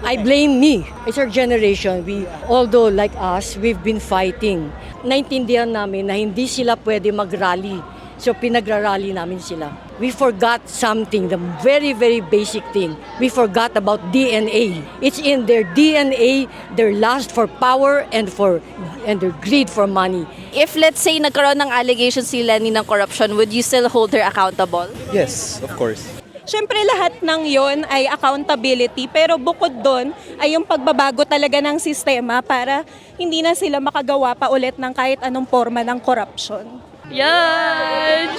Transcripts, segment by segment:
I blame me. It's our generation. Although like us, we've been fighting. Naintindihan namin na hindi sila pwede mag-rally. So pinagrarally namin sila. We forgot something, the very, very basic thing. We forgot about DNA. It's in their DNA, their lust for power and their greed for money. If let's say nagkaroon ng allegations si Lenny ng corruption, would you still hold her accountable? Yes, of course. Siyempre lahat ng yon ay accountability pero bukod doon ay yung pagbabago talaga ng sistema para hindi na sila makagawa pa ulit ng kahit anong forma ng corruption. Yan!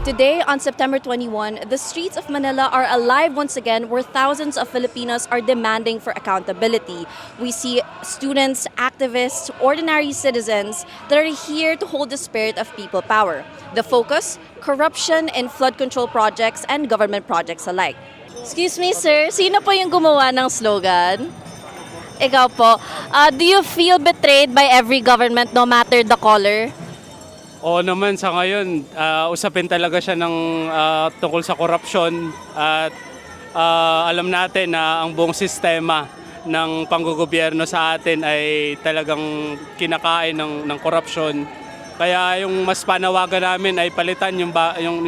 Today, on September 21, the streets of Manila are alive once again where thousands of Filipinos are demanding for accountability. We see students, activists, ordinary citizens that are here to hold the spirit of people power. The focus, corruption in flood control projects and government projects alike. Excuse me, sir. Sino po yung gumawa ng slogan? Ikaw po. Do you feel betrayed by every government no matter the color? Oo naman, sa ngayon, usapin talaga siya ng tungkol sa korupsyon at alam natin na ang buong sistema ng panggogobyerno sa atin ay talagang kinakain ng korupsyon. Kaya yung mas panawagan namin ay palitan yung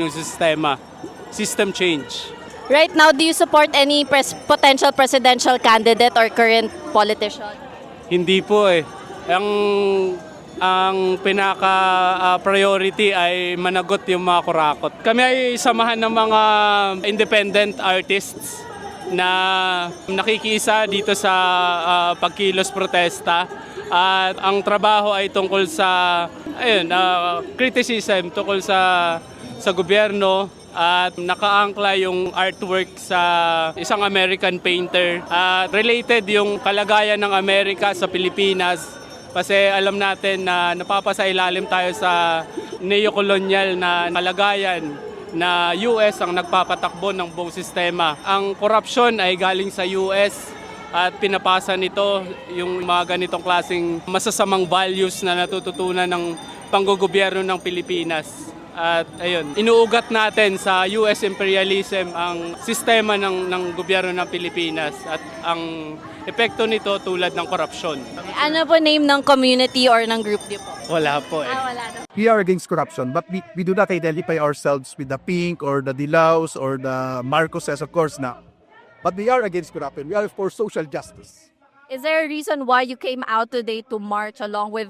sistema, system change. Right now, do you support any potential presidential candidate or current politician? Hindi po eh. Ang pinaka-priority ay managot yung mga kurakot. Kami ay samahan ng mga independent artists na nakikisa dito sa pagkilos protesta. At ang trabaho ay tungkol sa criticism tungkol sa gobyerno at nakaangkla yung artwork sa isang American painter. At related yung kalagayan ng Amerika sa Pilipinas. Kasi alam natin na napapasailalim tayo sa neo-colonial na kalagayan na US ang nagpapatakbo ng buong sistema. Ang korupsyon ay galing sa US at pinapasa nito yung mga ganitong klaseng masasamang values na natututunan ng panggogobyerno ng Pilipinas. At ayun, inuugat natin sa US imperialism ang sistema ng gobyerno ng Pilipinas at ang epekto nito tulad ng korupsyon. Ano po name ng community or ng group niyo po? Wala po eh. Wala na. We are against corruption, but we do not identify ourselves with the Pink or the Dilaws or the Marcoses, of course not. But we are against corruption. We are for social justice. Is there a reason why you came out today to march along with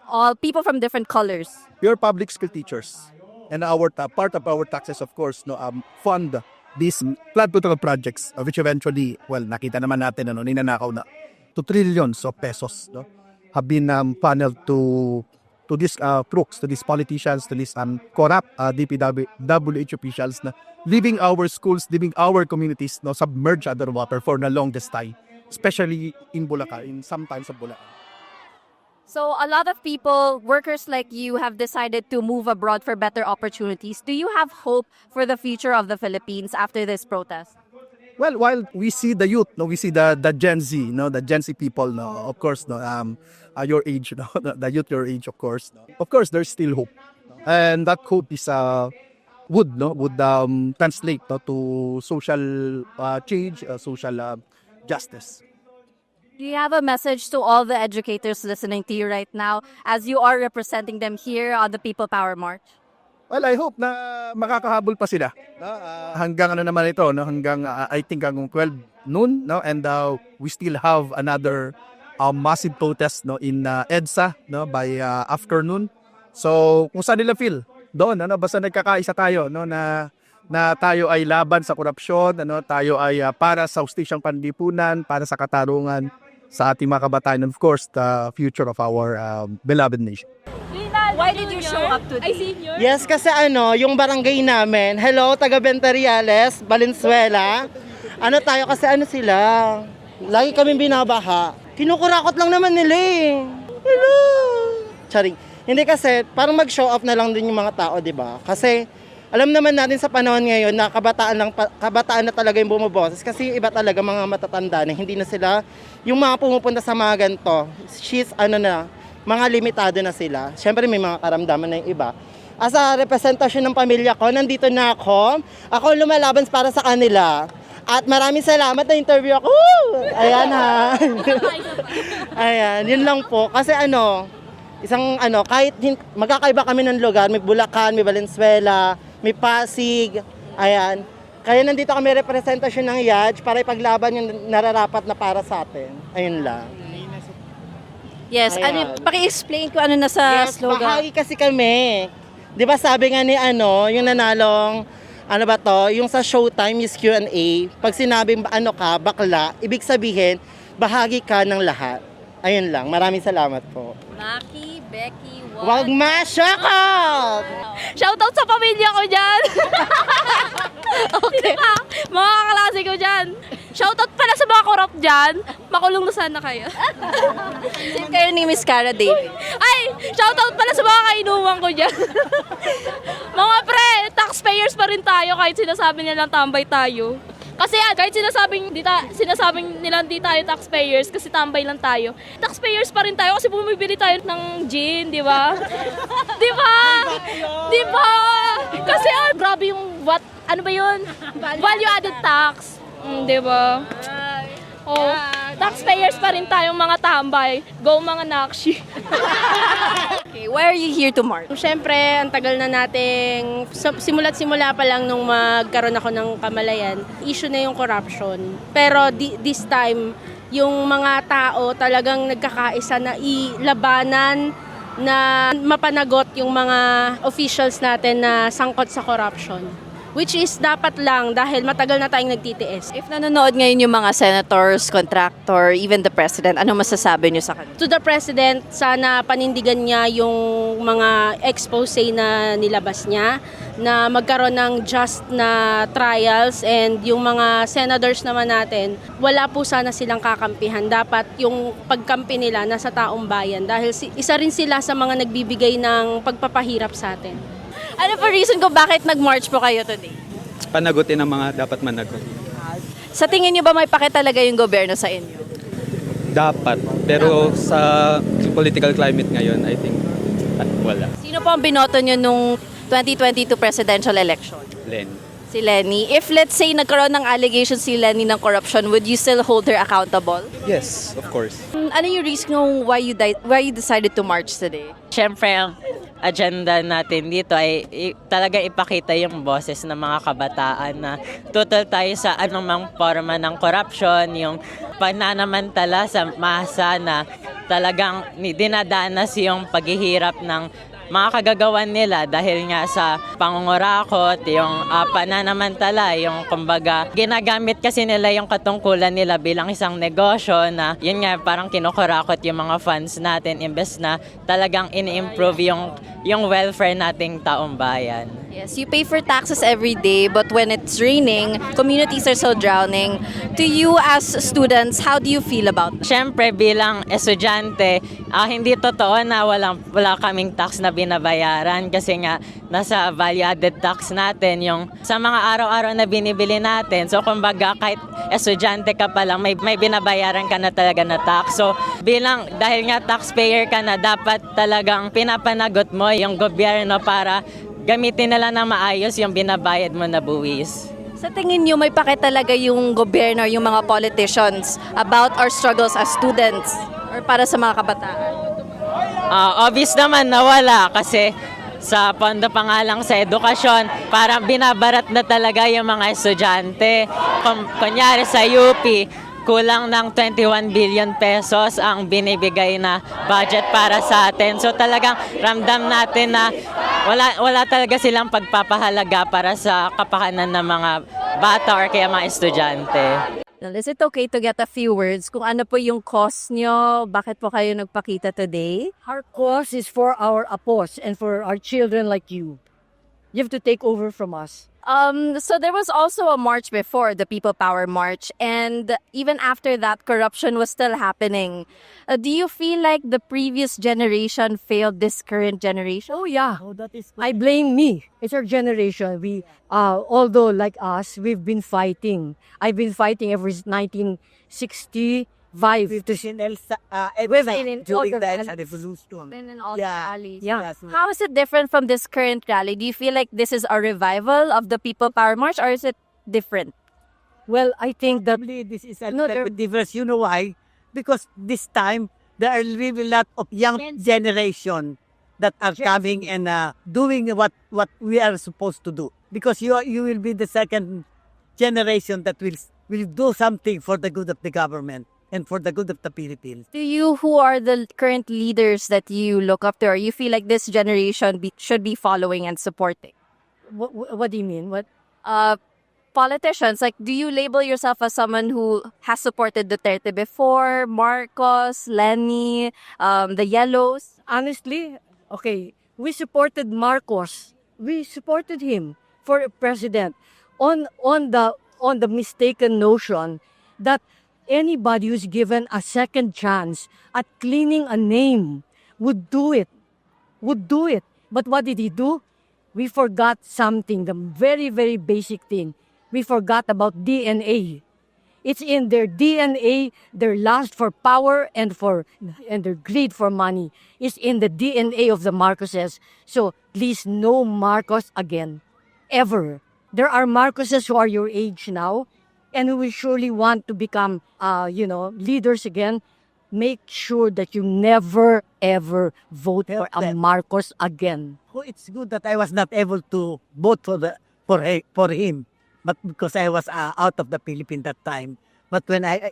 all people from different colors? We are public school teachers. And our part of our taxes, of course, fund these flood control projects, which eventually, nakita naman natin, ninanakaw na 2 trillions of pesos, have been funneled to these crooks, to these politicians, to these corrupt DPWH officials na leaving our schools, leaving our communities submerged underwater for the longest time, especially in Bulacan, sometimes of Bulacan. So a lot of people, workers like you, have decided to move abroad for better opportunities. Do you have hope for the future of the Philippines after this protest? Well, while we see the youth, we see the Gen Z, the Gen Z people, of course, your age, the youth your age, of course. Of course, there's still hope, and that hope is would translate to social change, social justice. Do you have a message to all the educators listening to you right now as you are representing them here on the People Power March? Well, I hope na makakahabol pa sila. Hanggang naman ito, hanggang I think hanggang 12 noon, and we still have another massive protest in EDSA by afternoon. So kung saan nila feel, doon, basta nagkakaisa tayo na tayo ay laban sa korupsyon, tayo ay para sa hustisyang panlipunan, para sa katarungan sa ating mga kabataan, and of course, the future of our beloved nation. Why did you show up today? Yes, kasi yung barangay namin, hello, taga Bentariales, Valenzuela. Tayo kasi sila, lagi kami binabaha. Kinukurakot lang naman nila eh. Hello! Charing. Hindi kasi, parang mag-show off na lang din yung mga tao, di ba? Kasi, alam naman natin sa panahon ngayon na kabataan na talaga yung bumuboses kasi yung iba talaga mga matatanda na hindi na sila, yung mga pumupunta sa mga ganito, mga limitado na sila. Siyempre may mga karamdaman na yung iba. As a representasyon ng pamilya ko, nandito na ako. Ako lumalaban para sa kanila. At maraming salamat na interview ako. Woo! Ayan ha. Ayan, yun lang po. Kasi kahit magkakaiba kami ng lugar, may Bulacan, may Valenzuela, may Pasig, ayan. Kaya nandito kami representasyon ng Yadge para ipaglaban yung nararapat na para sa atin. Ayun lang. Yes, Ayan. paki-explain ko ano nasa Yes, slogan. bahagi kasi kami. 'Di ba sabi nga ni yung nanalong yung sa Showtime is Q&A, pag sinabing ka, bakla, ibig sabihin bahagi ka ng lahat. Ayun lang. Maraming salamat po. Maki, Becky, Wag masyakot! Shoutout sa pamilya ko dyan! Okay. Mga kaklase ko dyan. Shoutout pala sa mga korap dyan. Makulong na sana kayo. Sino kayo ni Miss Cara David? Ay! Shoutout pala sa mga kainuman ko dyan. Mga pre, taxpayers pa rin tayo kahit sinasabi nilang tambay tayo. Kasi kahit sinasabing nila hindi tayo taxpayers kasi tambay lang tayo. Taxpayers pa rin tayo kasi bumibili tayo ng gin, di ba? Di ba? Di ba? Kasi grabe yung ano ba yun? Value added tax. Di ba? Oh, taxpayers pa rin tayong mga tambay. Go mga nakshi. Okay, why are you here to march? Siyempre, ang tagal na nating, simula't simula pa lang nung magkaroon ako ng kamalayan, issue na yung corruption. Pero this time, yung mga tao talagang nagkakaisa na ilabanan na mapanagot yung mga officials natin na sangkot sa corruption. Which is dapat lang dahil matagal na tayong nagtitiis. If nanonood ngayon yung mga senators, contractor, even the president, ano masasabi niyo sa kanila? To the President, sana panindigan niya yung mga expose na nilabas niya, na magkaroon ng just na trials, and yung mga senators naman natin, wala po sana silang kakampihan. Dapat yung pagkampi nila nasa taong bayan dahil isa rin sila sa mga nagbibigay ng pagpapahirap sa atin. Ano po reason kung bakit nag-march po kayo today? Panagutin ang mga dapat managot. Sa tingin niyo ba may pake talaga yung gobyerno sa inyo? Dapat. Pero sa political climate ngayon, I think, wala. Sino po ang binoto niyo nung 2022 presidential election? Len. Si Lenny. If let's say nagkaroon ng allegations si Lenny ng corruption, would you still hold her accountable? Yes, of course. Ano yung reason kung why you decided to march today? Siyempre, ang agenda natin dito ay talaga ipakita yung boses ng mga kabataan na tutol tayo sa anumang forma ng corruption, yung pananamantala sa masa na talagang dinadanas yung paghihirap ng mga kagagawan nila dahil nga sa pangungurakot, yung pananamantala, yung kumbaga ginagamit kasi nila yung katungkulan nila bilang isang negosyo na yun nga parang kinukurakot yung mga funds natin imbes na talagang ini-improve yung welfare nating taong bayan. Yes, you pay for taxes every day, but when it's raining, communities are so drowning. To you as students, how do you feel about that? Siyempre bilang estudyante, hindi totoo na wala kaming tax na binabayaran kasi nga nasa value-added tax natin yung sa mga araw-araw na binibili natin. So kumbaga kahit estudyante ka pa lang, may binabayaran ka na talaga na tax. So dahil nga taxpayer ka na, dapat talagang pinapanagot mo yung gobyerno para gamitin nila na maayos yung binabayad mo na buwis. Sa tingin niyo may pake talaga yung gobyerno, yung mga politicians about our struggles as students or para sa mga kabataan? Obvious naman na wala kasi sa pondo pa nga lang sa edukasyon, parang binabarat na talaga yung mga estudyante. Kunyari sa UP, kulang ng 21 billion pesos ang binibigay na budget para sa atin. So talagang ramdam natin na wala talaga silang pagpapahalaga para sa kapakanan ng mga bata or kaya mga estudyante. Is it okay to get a few words kung ano po yung cause nyo? Bakit po kayo nagpakita today? Our cause is for our apos and for our children like you. You have to take over from us. So there was also a march before, the People Power March, and even after that, corruption was still happening. Do you feel like the previous generation failed this current generation? Oh yeah, I blame me. It's our generation. We, although like us, we've been fighting. I've been fighting ever since 1965. During that revolution. Been in all Yeah. the rallies. Yeah. How is it different from this current rally? Do you feel like this is a revival of the People Power March or is it different? Well, I think that Probably this is a No, little bit diverse. You know why? Because this time there are really a lot of young generation that are coming and doing what we are supposed to do. Because you will be the second generation that will do something for the good of the government and for the good of the Philippines. To you, who are the current leaders that you look up to, or you feel like this generation should be following and supporting? what do you mean? What? Politicians, like, do you label yourself as someone who has supported Duterte before, Marcos, Lenny, the Yellows? Honestly, okay, we supported Marcos. We supported him for president on the mistaken notion that anybody who's given a second chance at cleaning a name would do it. But what did he do? We forgot something, the very, very basic thing. We forgot about DNA. It's in their DNA, their lust for power and their greed for money. It's in the DNA of the Marcoses. So please, no Marcos again, ever. There are Marcoses who are your age now, and who will surely want to become, leaders again. Make sure that you never ever vote for a Marcos again. Oh, it's good that I was not able to vote for him, but because I was out of the Philippines that time. But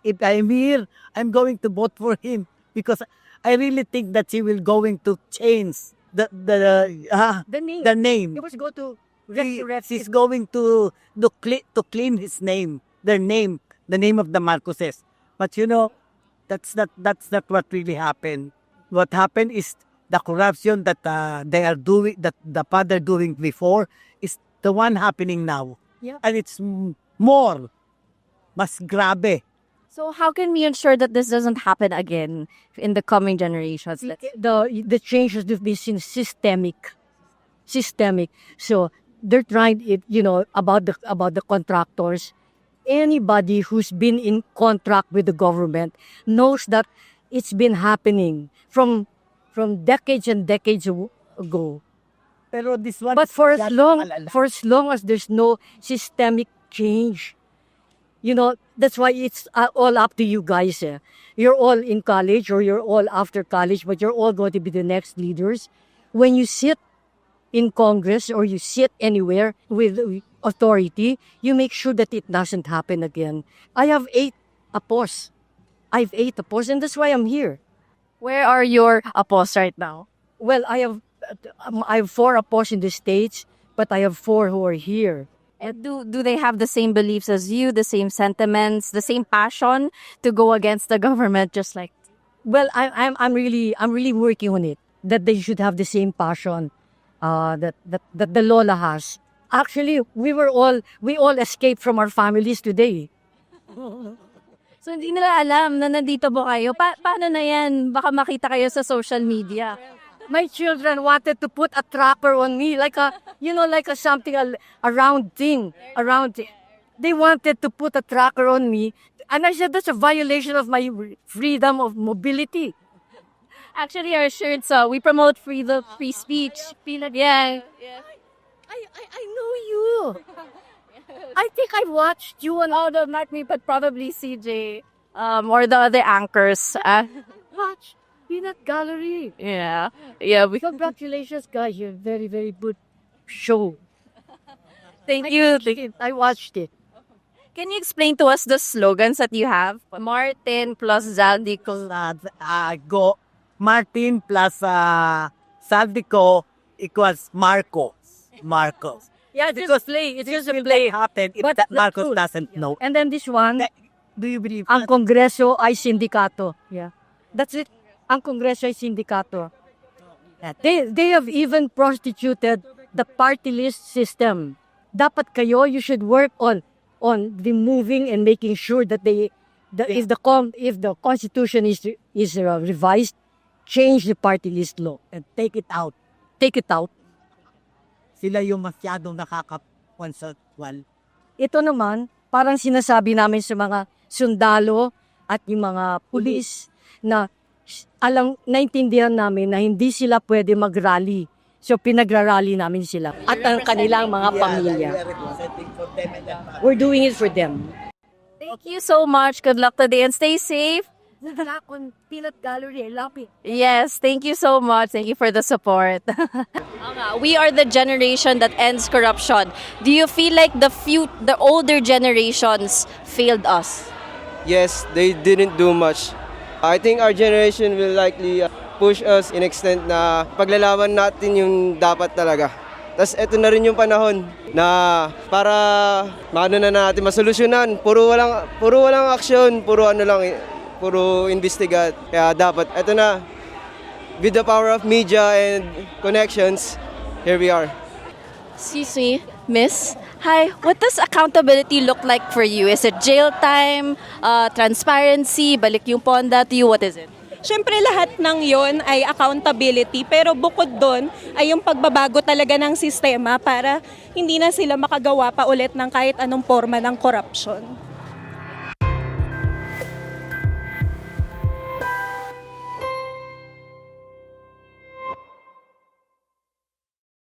if I'm here, I'm going to vote for him because I really think that he will going to change the name. the name. He was go to He's going to clean his name, their name, the name of the Marcoses. But that's not what really happened. What happened is the corruption that they are doing, that the father doing before, is the one happening now. Yeah. And it's more, mas grabe. So how can we ensure that this doesn't happen again in the coming generations? The change has to be systemic. So they're trying it, about the contractors. Anybody who's been in contract with the government knows that it's been happening from decades and decades ago. Pero this one, But for as long as there's no systemic change, that's why it's all up to you guys. You're all in college or you're all after college, but you're all going to be the next leaders. When you sit in Congress or you sit anywhere with authority, you make sure that it doesn't happen again. I have 8 apos. And that's why I'm here. Where are your apos right now? Well, I have 4 apos in the States, but I have 4 who are here. And do they have the same beliefs as you, the same sentiments, the same passion to go against the government, just like? Well, I'm really working on it. That they should have the same passion that the Lola has. Actually, we all escaped from our families today. So hindi nila alam na nandito po kayo. Paano na yan? Baka makita kayo sa social media. My children wanted to put a tracker on me, like a something, a round thing. They wanted to put a tracker on me, and I said that's a violation of my freedom of mobility. Actually, our shirts, we promote free speech. Yeah. I know you. I think I watched you on Oh, no, not me, but probably CJ, or the other anchors. Watch Peanut Gallery. Yeah. Congratulations, guys! You're very, very good show. Thank you. I watched it. Can you explain to us the slogans that you have? Martin plus Zaldico. Go Martin plus Saldico equals Marcos. Yeah, Because it's just a will play. not happen if But that the Marcos truth, doesn't know. And then this one, Do you believe ang that? Kongreso ay sindikato. Yeah, that's it. Ang Kongreso ay sindikato. They have even prostituted the party list system. Dapat kayo, you should work on removing and making sure that if the constitution is revised, change the party list law And take it out. take it out. Sila yung masyadong nakaka-conceptual. Ito naman, parang sinasabi namin sa mga sundalo at yung mga pulis na naintindihan namin na hindi sila pwede mag-rally. So pinagrarally namin sila at ang kanilang mga pamilya. We're doing it for them. Thank you so much. Good luck today and stay safe. Peanut Gallery, Lapi. Yes, thank you so much. Thank you for the support. We are the generation that ends corruption. Do you feel like the older generations failed us? Yes, they didn't do much. I think our generation will likely push us in extent na paglalaban natin yung dapat talaga. Tapos eto na rin yung panahon na para maano na natin masolusyonan. Puro walang action, puro investigate. Kaya dapat eto na, with the power of media and connections, here we are. Excuse me, Miss. Hi, what does accountability look like for you? Is it jail time, transparency, balik yung ponda to you? What is it? Siyempre lahat ng yon ay accountability pero bukod doon ay yung pagbabago talaga ng sistema para hindi na sila makagawa pa ulit ng kahit anong forma ng corruption.